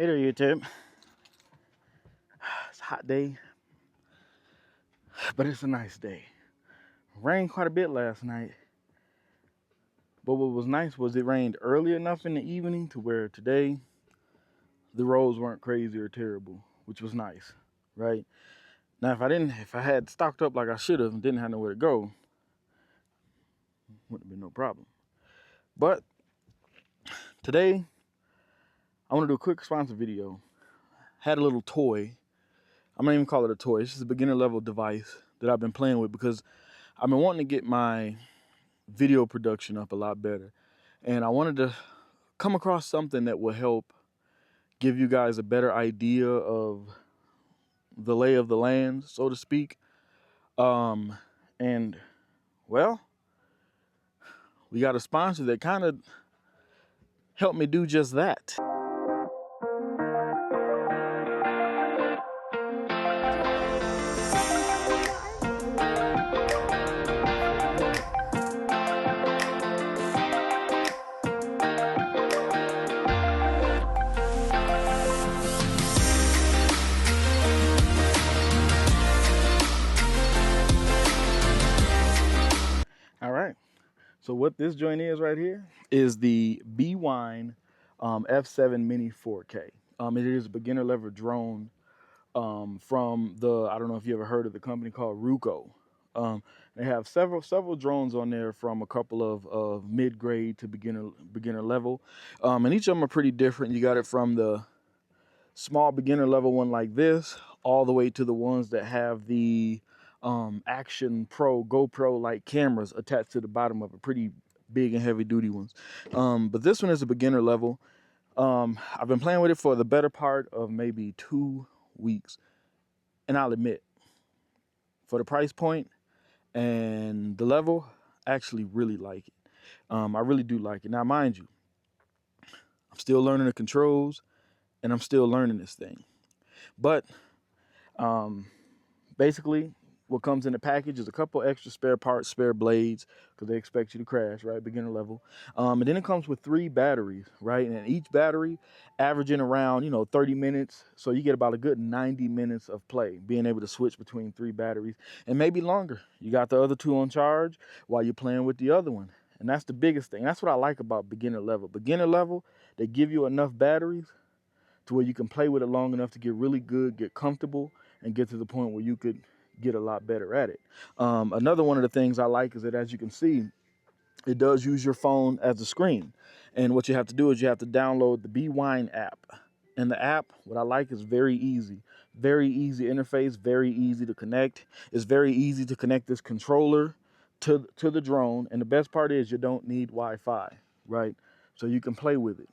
Hey there, YouTube. It's a hot day, but it's a nice day. Rained quite a bit last night, but what was nice was it rained early enough in the evening to where today the roads weren't crazy or terrible, which was nice, right? Now, if I had stocked up like I should have and didn't have nowhere to go, wouldn't have been no problem. But today, I want to do a quick sponsor video. Had a little toy. I'm not even call it a toy. It's just a beginner level device that I've been playing with because I've been wanting to get my video production up a lot better. And I wanted to come across something that will help give you guys a better idea of the lay of the land, so to speak. And well, we got a sponsor that kind of helped me do just that. All right. So what this joint is right here is the BWINE F7MINI 4K. It is a beginner level drone from the, I don't know if you ever heard of the company called Ruko. They have several drones on there from a couple of mid-grade to beginner level. And each of them are pretty different. You got it from the small beginner level one like this all the way to the ones that have the Action Pro GoPro like cameras attached to the bottom of it, pretty big and heavy duty ones. But this one is a beginner level. I've been playing with it for the better part of maybe 2 weeks, and I'll admit, for the price point and the level, I actually really like it. I really do like it. Now, mind you, I'm still learning the controls and I'm still learning this thing, but basically what comes in the package is a couple extra spare parts, spare blades, because they expect you to crash, right? Beginner level. And then it comes with 3 batteries, right? And each battery averaging around, 30 minutes. So you get about a good 90 minutes of play, being able to switch between 3 batteries and maybe longer. You got the other 2 on charge while you're playing with the other one. And that's the biggest thing. That's what I like about beginner level. Beginner level, they give you enough batteries to where you can play with it long enough to get really good, get comfortable, and get to the point where you could get a lot better at it. Another one of the things I like is that, as you can see, it does use your phone as a screen. And what you have to do is you have to download the BWINE app. And the app, what I like, is very easy interface, very easy to connect. It's very easy to connect this controller to the drone. And the best part is you don't need Wi-Fi, right? So you can play with it.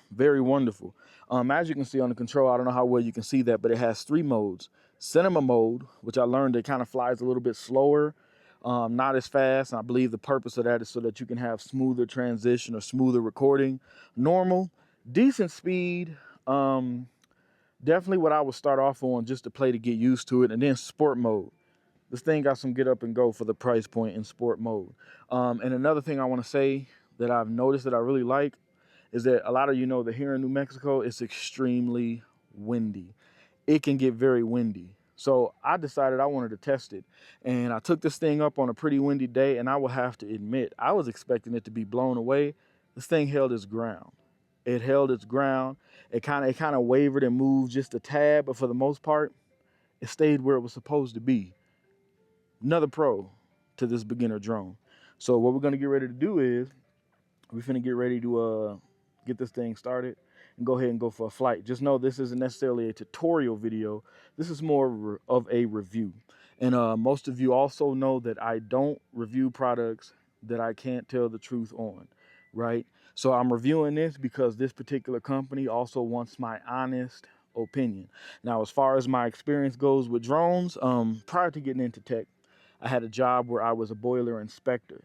Very wonderful. As you can see on the control, I don't know how well you can see that, but it has 3 modes. Cinema mode, which I learned it kind of flies a little bit slower, not as fast. And I believe the purpose of that is so that you can have smoother transition or smoother recording. Normal, decent speed. Definitely what I would start off on just to play to get used to it. And then sport mode. This thing got some get up and go for the price point in sport mode. And another thing I want to say that I've noticed that I really like is that a lot of you know that here in New Mexico, it's extremely windy. It can get very windy. So I decided I wanted to test it. And I took this thing up on a pretty windy day, and I will have to admit, I was expecting it to be blown away. This thing held its ground. It held its ground. It kind of wavered and moved just a tad, but for the most part, it stayed where it was supposed to be. Another pro to this beginner drone. So what we're gonna get ready to do is we're finna get ready to get this thing started and go ahead and go for a flight. Just know this isn't necessarily a tutorial video. This is more of a review. And most of you also know that I don't review products that I can't tell the truth on, right? So I'm reviewing this because this particular company also wants my honest opinion. Now, as far as my experience goes with drones, prior to getting into tech, I had a job where I was a boiler inspector.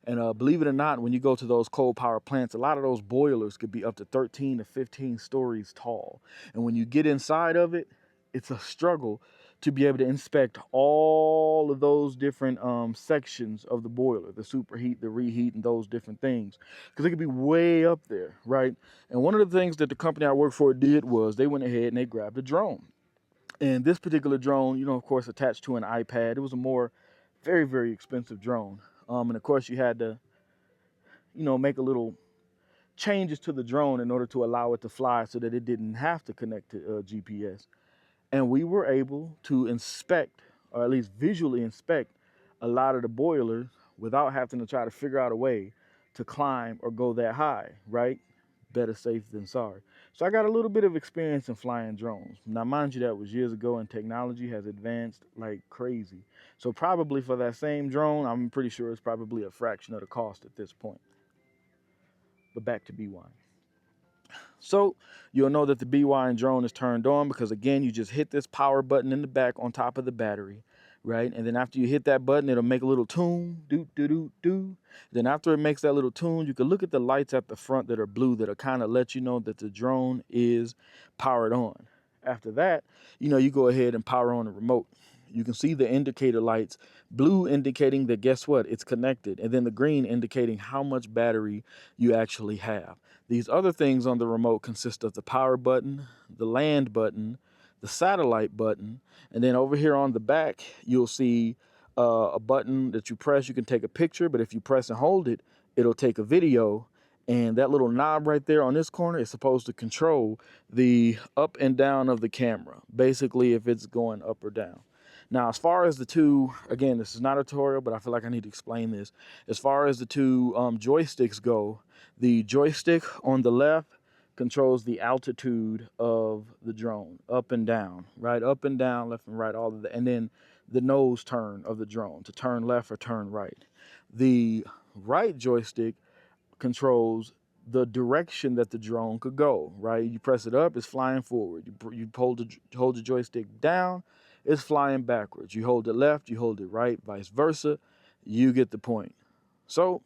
And believe it or not, when you go to those coal power plants, a lot of those boilers could be up to 13 to 15 stories tall. And when you get inside of it, it's a struggle to be able to inspect all of those different sections of the boiler, the superheat, the reheat, and those different things, because it could be way up there, right? And one of the things that the company I work for did was they went ahead and they grabbed a drone. And this particular drone, you know, of course, attached to an iPad. It was a more very, very expensive drone. And of course, you had to, you know, make a little changes to the drone in order to allow it to fly so that it didn't have to connect to GPS. And we were able to inspect, or at least visually inspect, a lot of the boilers without having to try to figure out a way to climb or go that high, right? Better safe than sorry. So I got a little bit of experience in flying drones. Now, mind you, that was years ago, and technology has advanced like crazy. So probably for that same drone, I'm pretty sure it's probably a fraction of the cost at this point. But back to BWINE. So you'll know that the BWINE drone is turned on because, again, you just hit this power button in the back on top of the battery, right? And then after you hit that button, it'll make a little tune, do, do, do, do. Then after it makes that little tune, you can look at the lights at the front that are blue that'll kind of let you know that the drone is powered on. After that, you know, you go ahead and power on the remote. You can see the indicator lights, blue indicating that, guess what, it's connected, and then the green indicating how much battery you actually have. These other things on the remote consist of the power button, the land button, the satellite button, and then over here on the back, you'll see a button that you press. You can take a picture, but if you press and hold it, it'll take a video. And that little knob right there on this corner is supposed to control the up and down of the camera, basically if it's going up or down. Now, as far as the two, again, this is not a tutorial, but I feel like I need to explain this. As far as the two joysticks go, the joystick on the left controls the altitude of the drone, up and down, right? Up and down, left and right, all of that. And then the nose turn of the drone, to turn left or turn right. The right joystick controls the direction that the drone could go, right? You press it up, it's flying forward. You hold the joystick down, it's flying backwards. You hold it left, you hold it right, vice versa. You get the point. So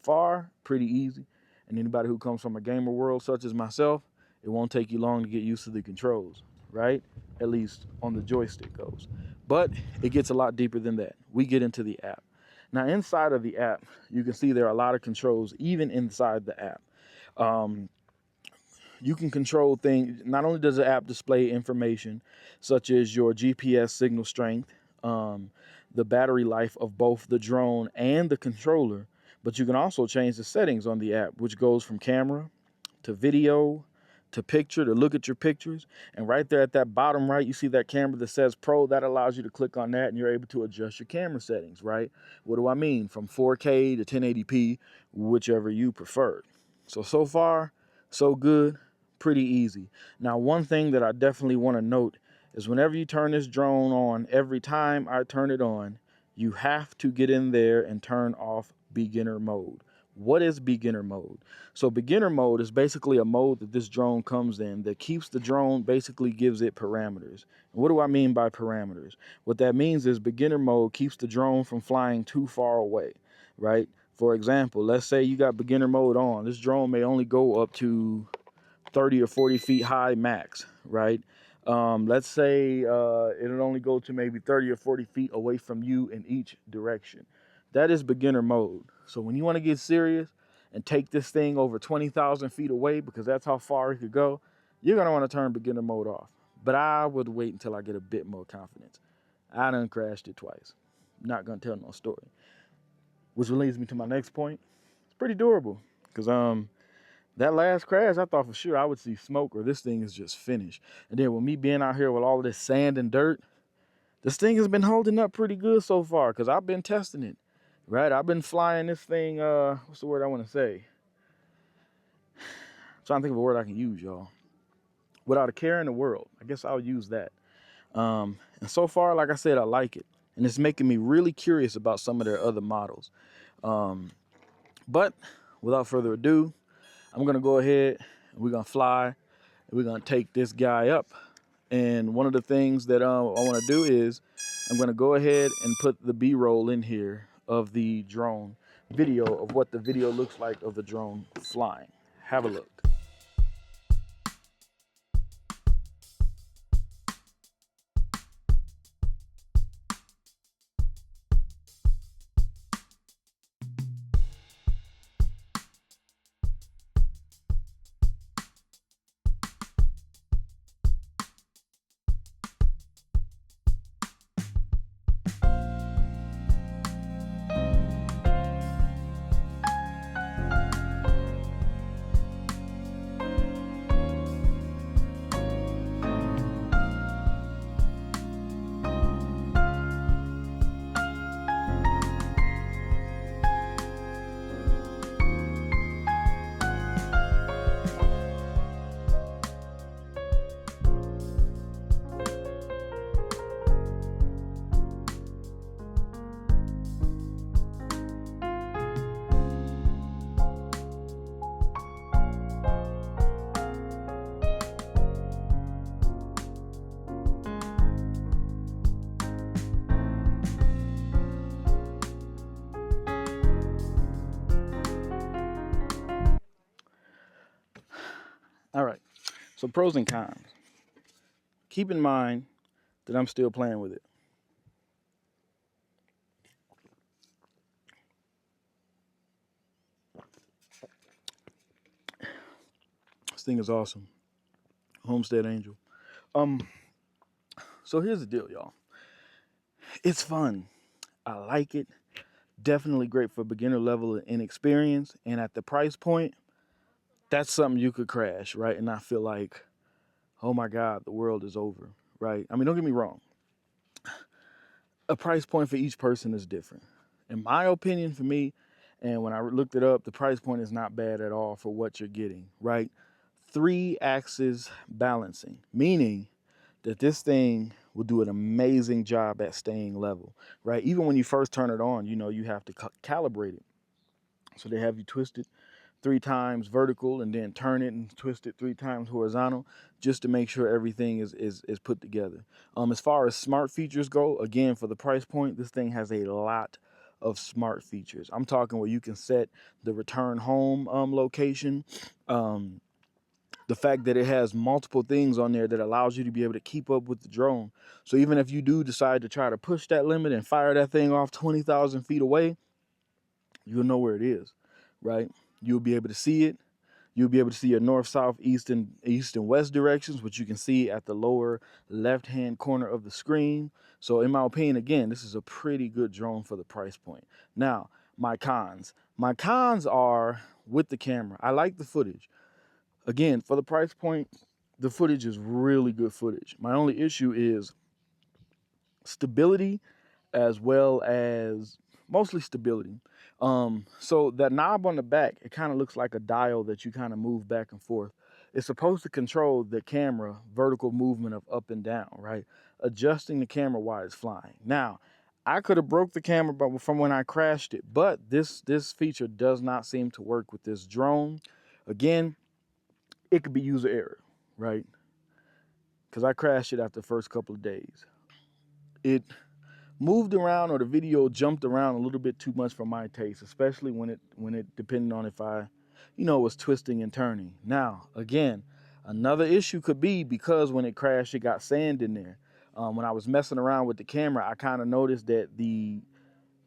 far, pretty easy. And anybody who comes from a gamer world such as myself, it won't take you long to get used to the controls, right? At least on the joystick goes. But it gets a lot deeper than that. We get into the app. Now, inside of the app, you can see there are a lot of controls, even inside the app. You can control things. Not only does the app display information such as your GPS signal strength, the battery life of both the drone and the controller, but you can also change the settings on the app, which goes from camera to video to picture, to look at your pictures. And right there at that bottom right, you see that camera that says Pro. That allows you to click on that and you're able to adjust your camera settings, right? What do I mean? From 4K to 1080p, whichever you prefer. So far, so good, pretty easy. Now, one thing that I definitely want to note is whenever you turn this drone on, every time I turn it on, you have to get in there and turn off beginner mode. What is beginner mode? So beginner mode is basically a mode that this drone comes in that keeps the drone, basically gives it parameters. And what do I mean by parameters? What that means is beginner mode keeps the drone from flying too far away, right? For example, let's say you got beginner mode on. This drone may only go up to 30 or 40 feet high max, right? Let's say it'll only go to maybe 30 or 40 feet away from you in each direction. That is beginner mode. So when you want to get serious and take this thing over 20,000 feet away, because that's how far it could go, you're going to want to turn beginner mode off. But I would wait until I get a bit more confidence. I done crashed it twice. Not going to tell no story. Which leads me to my next point. It's pretty durable. Because that last crash, I thought for sure I would see smoke or this thing is just finished. And then with me being out here with all of this sand and dirt, this thing has been holding up pretty good so far because I've been testing it, right? I've been flying this thing, what's the word I want to say? I'm trying to think of a word I can use, y'all. Without a care in the world. I guess I'll use that. And so far, like I said, I like it. And it's making me really curious about some of their other models. But without further ado, I'm going to go ahead and we're going to fly and we're going to take this guy up. And one of the things that I want to do is I'm going to go ahead and put the B-roll in here of the drone video of what the video looks like of the drone flying. Have a look. All right, so pros and cons. Keep in mind that I'm still playing with it. This thing is awesome. Homestead Angel. So here's the deal, y'all. It's fun. I like it. Definitely great for beginner level and inexperience. And at the price point, that's something you could crash, right? And not feel like, oh my God, the world is over, right? I mean, don't get me wrong. A price point for each person is different. In my opinion, for me, and when I looked it up, the price point is not bad at all for what you're getting, right? 3-axis balancing, meaning that this thing will do an amazing job at staying level, right? Even when you first turn it on, you know, you have to calibrate it. So they have you twist it 3 times vertical and then turn it and twist it 3 times horizontal just to make sure everything is put together. As far as smart features go, again, for the price point, this thing has a lot of smart features. I'm talking where you can set the return home location. The fact that it has multiple things on there that allows you to be able to keep up with the drone. So even if you do decide to try to push that limit and fire that thing off 20,000 feet away, you'll know where it is, right? You'll be able to see it. You'll be able to see your north, south, east, and west directions, which you can see at the lower left-hand corner of the screen. So in my opinion, again, this is a pretty good drone for the price point. Now, my cons. My cons are with the camera. I like the footage. Again, for the price point, the footage is really good footage. My only issue is stability, as well as mostly stability. So that knob on the back, it kind of looks like a dial that you kind of move back and forth. It's supposed to control the camera vertical movement of up and down, right? Adjusting the camera while it's flying. Now, I could have broke the camera from when I crashed it, but this feature does not seem to work with this drone. Again, it could be user error, right? Because I crashed it after the first couple of days. It moved around, or the video jumped around a little bit too much for my taste, especially when it depended on if I, was twisting and turning. Now, again, another issue could be because when it crashed, it got sand in there. When I was messing around with the camera, I kind of noticed that the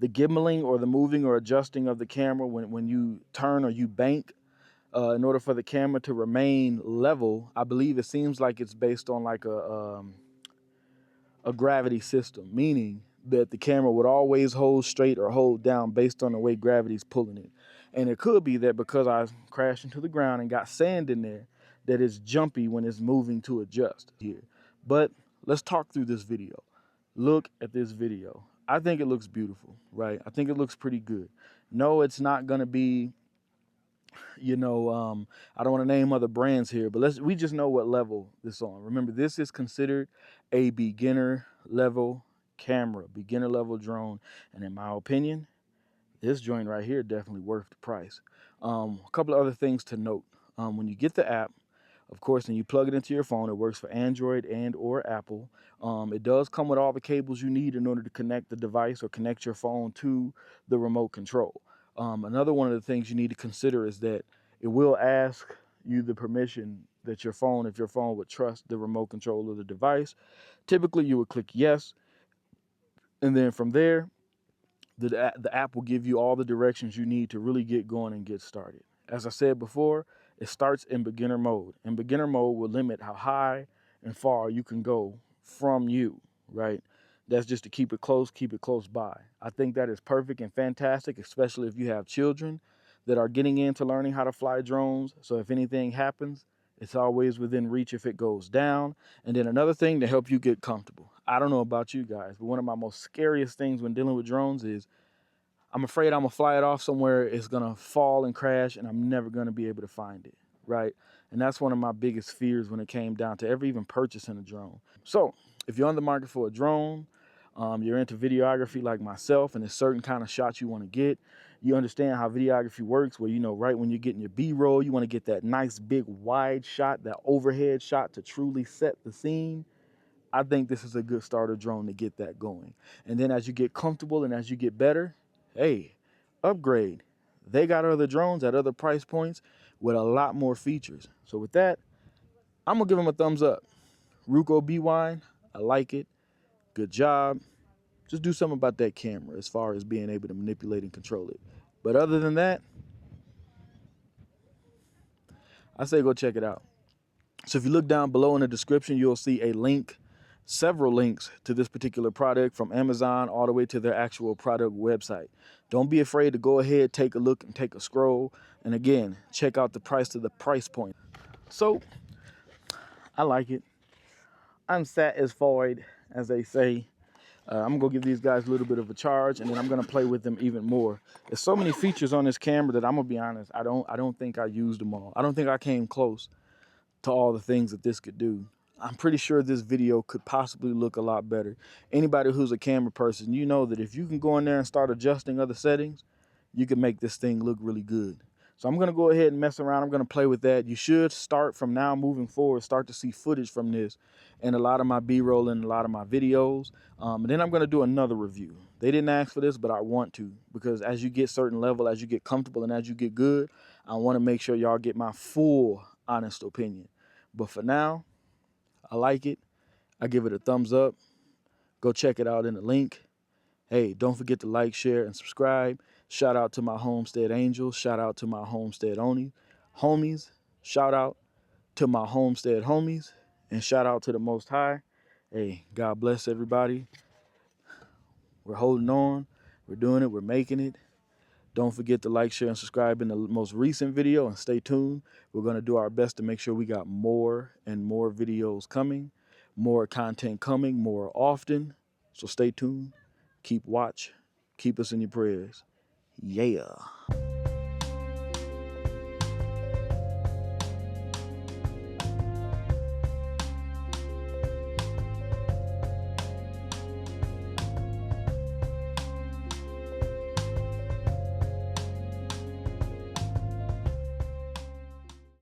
gimbaling or the moving or adjusting of the camera when you turn or you bank, in order for the camera to remain level, I believe it seems like it's based on like a gravity system, meaning that the camera would always hold straight or hold down based on the way gravity's pulling it. And it could be that because I crashed into the ground and got sand in there, that it's jumpy when it's moving to adjust here. But let's talk through this video. Look at this video. I think it looks beautiful, right? I think it looks pretty good. No, it's not gonna be, I don't want to name other brands here, but we just know what level this is on. Remember, this is considered a beginner level camera, beginner level drone, and in my opinion, this joint right here definitely worth the price. A couple of other things to note. When you get the app, of course, and you plug it into your phone, it works for Android and or Apple. It does come with all the cables you need in order to connect the device or connect your phone to the remote control. Another one of the things you need to consider is that it will ask you the permission that your phone, if your phone would trust the remote control of the device. Typically, you would click yes, and then from there, the app will give you all the directions you need to really get going and get started. As I said before, it starts in beginner mode, and beginner mode will limit how high and far you can go from you, right? That's just to keep it close by. I think that is perfect and fantastic, especially if you have children that are getting into learning how to fly drones. So if anything happens, it's always within reach if it goes down. And then another thing to help you get comfortable. I don't know about you guys, but one of my most scariest things when dealing with drones is I'm afraid I'm gonna fly it off somewhere, it's gonna fall and crash, and I'm never gonna be able to find it, right? And that's one of my biggest fears when it came down to ever even purchasing a drone. So if you're on the market for a drone, you're into videography like myself, and there's certain kind of shots you want to get. You understand how videography works, where right when you're getting your B-roll, you want to get that nice big wide shot, that overhead shot to truly set the scene. I think this is a good starter drone to get that going. And then as you get comfortable and as you get better, hey, upgrade. They got other drones at other price points with a lot more features. So with that, I'm gonna give them a thumbs up. Ruko BWINE, I like it. Good job. Just do something about that camera as far as being able to manipulate and control it. But other than that, I say go check it out. So if you look down below in the description, you'll see a link, several links to this particular product from Amazon all the way to their actual product website. Don't be afraid to go ahead, take a look and take a scroll. And again, check out the price to the price point. So I like it. I'm satisfied, as they say. I'm gonna give these guys a little bit of a charge, and then I'm gonna play with them even more. There's so many features on this camera that I'm gonna be honest, I don't think I used them all. I don't think I came close to all the things that this could do. I'm pretty sure this video could possibly look a lot better. Anybody who's a camera person, you know that if you can go in there and start adjusting other settings, you can make this thing look really good. So I'm gonna go ahead and mess around. I'm gonna play with that. You should start from now moving forward, start to see footage from this and a lot of my B-roll and a lot of my videos. And then I'm gonna do another review. They didn't ask for this, but I want to, because as you get certain level, as you get comfortable and as you get good, I wanna make sure y'all get my full honest opinion. But for now, I like it. I give it a thumbs up. Go check it out in the link. Hey, don't forget to like, share, and subscribe. Shout out to my Homestead Angels. Shout out to my Homestead homies. Shout out to my Homestead homies. And shout out to the Most High. Hey, God bless everybody. We're holding on. We're doing it. We're making it. Don't forget to like, share, and subscribe in the most recent video. And stay tuned. We're going to do our best to make sure we got more and more videos coming. More content coming more often. So stay tuned. Keep watch. Keep us in your prayers. Yeah.